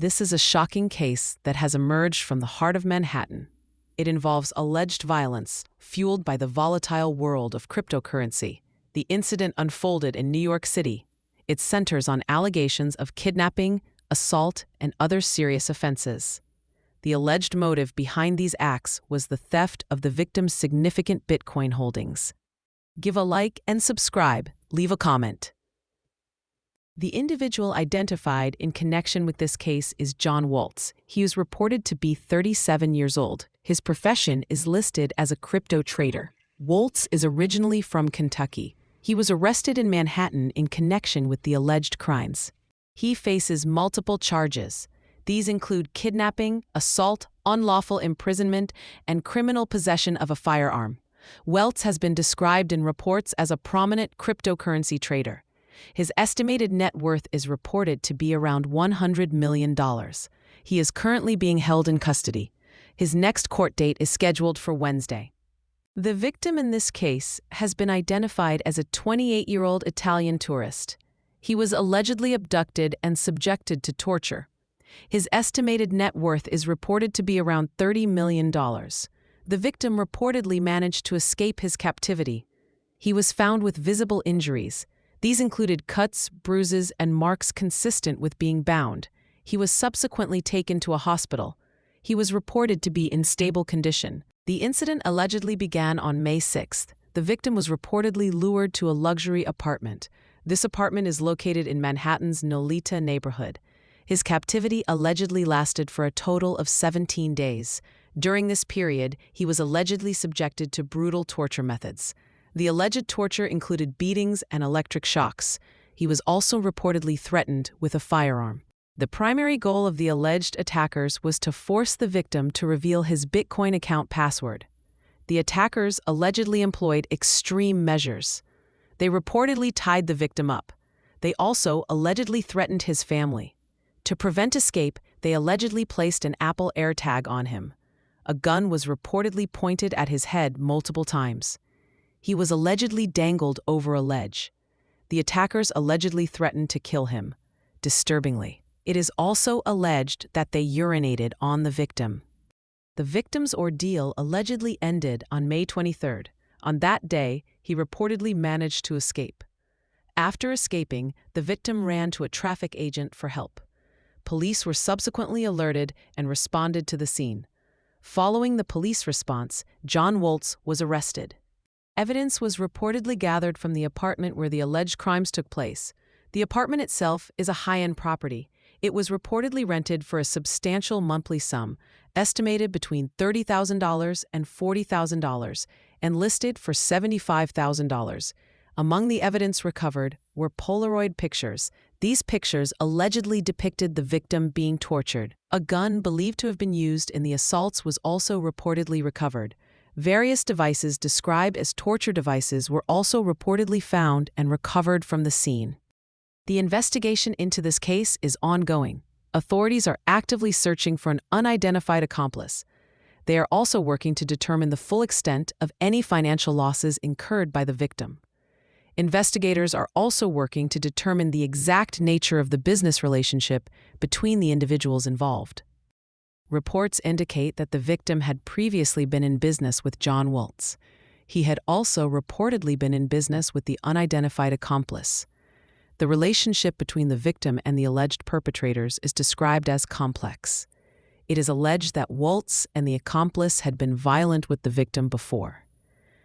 This is a shocking case that has emerged from the heart of Manhattan. It involves alleged violence fueled by the volatile world of cryptocurrency. The incident unfolded in New York City. It centers on allegations of kidnapping, assault, and other serious offenses. The alleged motive behind these acts was the theft of the victim's significant Bitcoin holdings. Give a like and subscribe. Leave a comment. The individual identified in connection with this case is John Woeltz. He is reported to be 37 years old. His profession is listed as a crypto trader. Woeltz is originally from Kentucky. He was arrested in Manhattan in connection with the alleged crimes. He faces multiple charges. These include kidnapping, assault, unlawful imprisonment, and criminal possession of a firearm. Woeltz has been described in reports as a prominent cryptocurrency trader. His estimated net worth is reported to be around $100 million. He is currently being held in custody. His next court date is scheduled for Wednesday. The victim in this case has been identified as a 28-year-old Italian tourist. He was allegedly abducted and subjected to torture. His estimated net worth is reported to be around $30 million. The victim reportedly managed to escape his captivity. He was found with visible injuries. These included cuts, bruises, and marks consistent with being bound. He was subsequently taken to a hospital. He was reported to be in stable condition. The incident allegedly began on May 6th. The victim was reportedly lured to a luxury apartment. This apartment is located in Manhattan's Nolita neighborhood. His captivity allegedly lasted for a total of 17 days. During this period, he was allegedly subjected to brutal torture methods. The alleged torture included beatings and electric shocks. He was also reportedly threatened with a firearm. The primary goal of the alleged attackers was to force the victim to reveal his Bitcoin account password. The attackers allegedly employed extreme measures. They reportedly tied the victim up. They also allegedly threatened his family. To prevent escape, they allegedly placed an Apple AirTag on him. A gun was reportedly pointed at his head multiple times. He was allegedly dangled over a ledge. The attackers allegedly threatened to kill him. Disturbingly, it is also alleged that they urinated on the victim. The victim's ordeal allegedly ended on May 23rd. On that day, he reportedly managed to escape. After escaping, the victim ran to a traffic agent for help. Police were subsequently alerted and responded to the scene. Following the police response, John Woeltz was arrested. Evidence was reportedly gathered from the apartment where the alleged crimes took place. The apartment itself is a high-end property. It was reportedly rented for a substantial monthly sum, estimated between $30,000 and $40,000, and listed for $75,000. Among the evidence recovered were Polaroid pictures. These pictures allegedly depicted the victim being tortured. A gun believed to have been used in the assaults was also reportedly recovered. Various devices described as torture devices were also reportedly found and recovered from the scene. The investigation into this case is ongoing. Authorities are actively searching for an unidentified accomplice. They are also working to determine the full extent of any financial losses incurred by the victim. Investigators are also working to determine the exact nature of the business relationship between the individuals involved. Reports indicate that the victim had previously been in business with John Woeltz. He had also reportedly been in business with the unidentified accomplice. The relationship between the victim and the alleged perpetrators is described as complex. It is alleged that Woeltz and the accomplice had been violent with the victim before.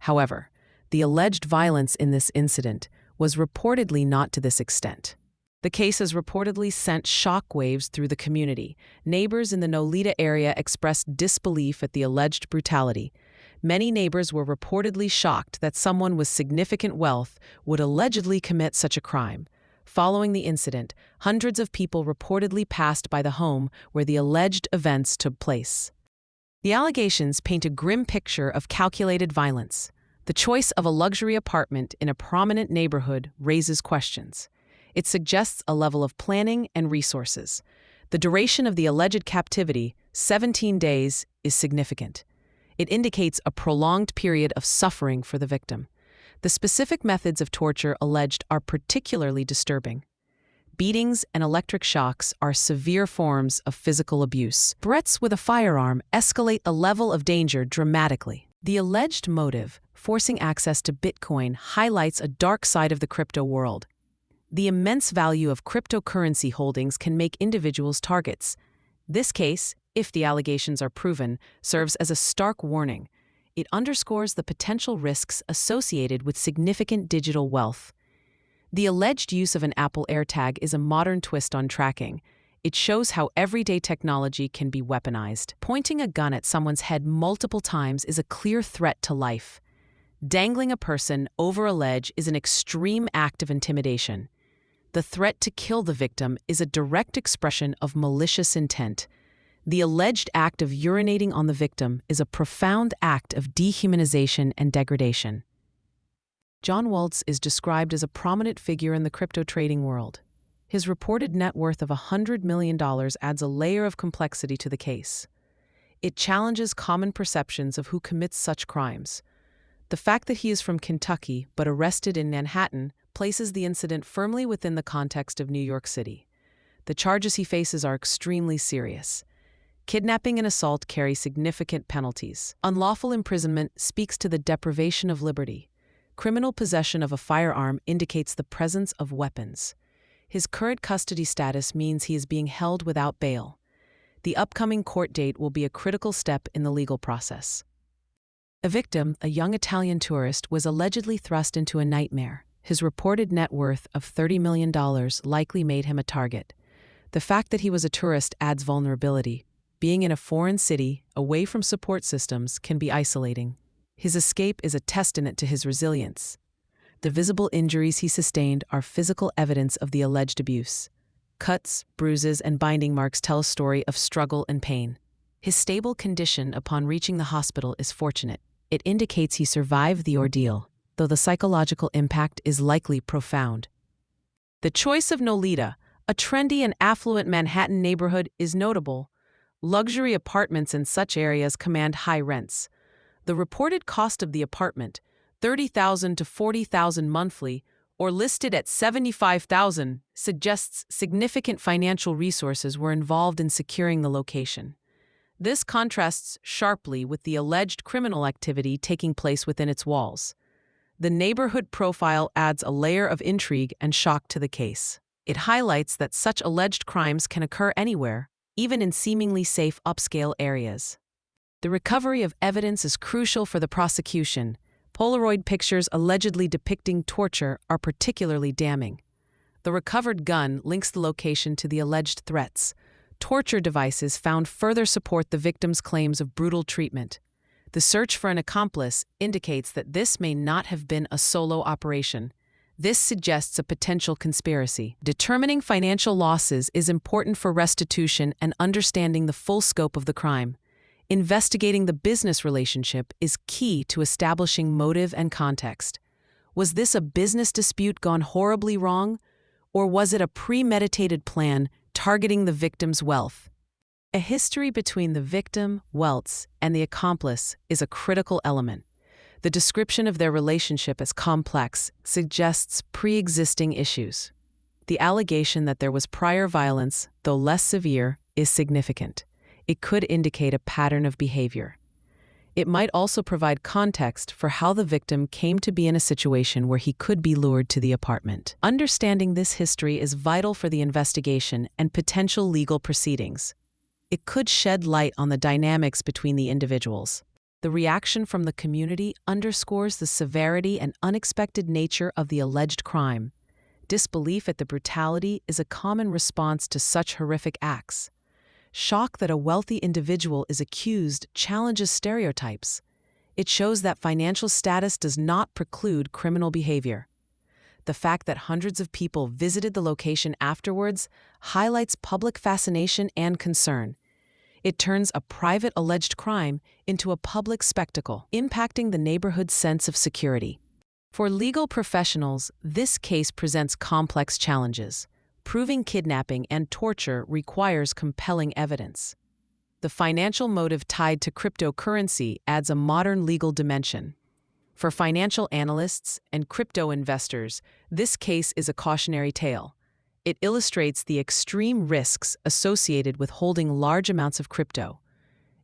However, the alleged violence in this incident was reportedly not to this extent. The case has reportedly sent shockwaves through the community. Neighbors in the Nolita area expressed disbelief at the alleged brutality. Many neighbors were reportedly shocked that someone with significant wealth would allegedly commit such a crime. Following the incident, hundreds of people reportedly passed by the home where the alleged events took place. The allegations paint a grim picture of calculated violence. The choice of a luxury apartment in a prominent neighborhood raises questions. It suggests a level of planning and resources. The duration of the alleged captivity, 17 days, is significant. It indicates a prolonged period of suffering for the victim. The specific methods of torture alleged are particularly disturbing. Beatings and electric shocks are severe forms of physical abuse. Threats with a firearm escalate the level of danger dramatically. The alleged motive, forcing access to Bitcoin, highlights a dark side of the crypto world. The immense value of cryptocurrency holdings can make individuals targets. This case, if the allegations are proven, serves as a stark warning. It underscores the potential risks associated with significant digital wealth. The alleged use of an Apple AirTag is a modern twist on tracking. It shows how everyday technology can be weaponized. Pointing a gun at someone's head multiple times is a clear threat to life. Dangling a person over a ledge is an extreme act of intimidation. The threat to kill the victim is a direct expression of malicious intent. The alleged act of urinating on the victim is a profound act of dehumanization and degradation. John Woeltz is described as a prominent figure in the crypto trading world. His reported net worth of $100 million adds a layer of complexity to the case. It challenges common perceptions of who commits such crimes. The fact that he is from Kentucky but arrested in Manhattan places the incident firmly within the context of New York City. The charges he faces are extremely serious. Kidnapping and assault carry significant penalties. Unlawful imprisonment speaks to the deprivation of liberty. Criminal possession of a firearm indicates the presence of weapons. His current custody status means he is being held without bail. The upcoming court date will be a critical step in the legal process. A victim, a young Italian tourist, was allegedly thrust into a nightmare. His reported net worth of $30 million likely made him a target. The fact that he was a tourist adds vulnerability. Being in a foreign city, away from support systems, can be isolating. His escape is a testament to his resilience. The visible injuries he sustained are physical evidence of the alleged abuse. Cuts, bruises, and binding marks tell a story of struggle and pain. His stable condition upon reaching the hospital is fortunate. It indicates he survived the ordeal, though the psychological impact is likely profound. The choice of Nolita, a trendy and affluent Manhattan neighborhood, is notable. Luxury apartments in such areas command high rents. The reported cost of the apartment, $30,000 to $40,000 monthly, or listed at $75,000, suggests significant financial resources were involved in securing the location. This contrasts sharply with the alleged criminal activity taking place within its walls. The neighborhood profile adds a layer of intrigue and shock to the case. It highlights that such alleged crimes can occur anywhere, even in seemingly safe upscale areas. The recovery of evidence is crucial for the prosecution. Polaroid pictures allegedly depicting torture are particularly damning. The recovered gun links the location to the alleged threats. Torture devices found further support the victim's claims of brutal treatment. The search for an accomplice indicates that this may not have been a solo operation. This suggests a potential conspiracy. Determining financial losses is important for restitution and understanding the full scope of the crime. Investigating the business relationship is key to establishing motive and context. Was this a business dispute gone horribly wrong, or was it a premeditated plan targeting the victim's wealth? A history between the victim, Woeltz, and the accomplice is a critical element. The description of their relationship as complex suggests pre-existing issues. The allegation that there was prior violence, though less severe, is significant. It could indicate a pattern of behavior. It might also provide context for how the victim came to be in a situation where he could be lured to the apartment. Understanding this history is vital for the investigation and potential legal proceedings. It could shed light on the dynamics between the individuals. The reaction from the community underscores the severity and unexpected nature of the alleged crime. Disbelief at the brutality is a common response to such horrific acts. Shock that a wealthy individual is accused challenges stereotypes. It shows that financial status does not preclude criminal behavior. The fact that hundreds of people visited the location afterwards highlights public fascination and concern. It turns a private alleged crime into a public spectacle, impacting the neighborhood's sense of security. For legal professionals, this case presents complex challenges. Proving kidnapping and torture requires compelling evidence. The financial motive tied to cryptocurrency adds a modern legal dimension. For financial analysts and crypto investors, this case is a cautionary tale. It illustrates the extreme risks associated with holding large amounts of crypto.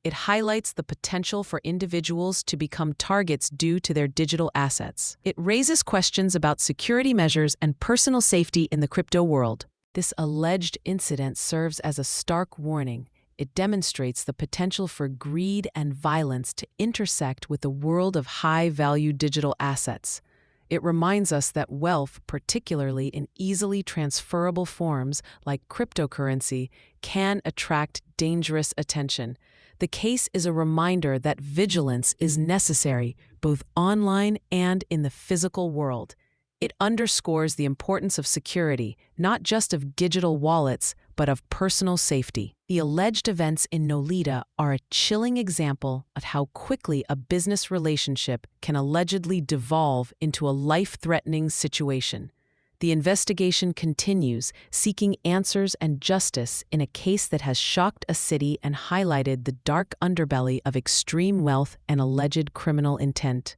It highlights the potential for individuals to become targets due to their digital assets. It raises questions about security measures and personal safety in the crypto world. This alleged incident serves as a stark warning. It demonstrates the potential for greed and violence to intersect with the world of high-value digital assets. It reminds us that wealth, particularly in easily transferable forms like cryptocurrency, can attract dangerous attention. The case is a reminder that vigilance is necessary, both online and in the physical world. It underscores the importance of security, not just of digital wallets, but of personal safety. The alleged events in Nolita are a chilling example of how quickly a business relationship can allegedly devolve into a life-threatening situation. The investigation continues, seeking answers and justice in a case that has shocked a city and highlighted the dark underbelly of extreme wealth and alleged criminal intent.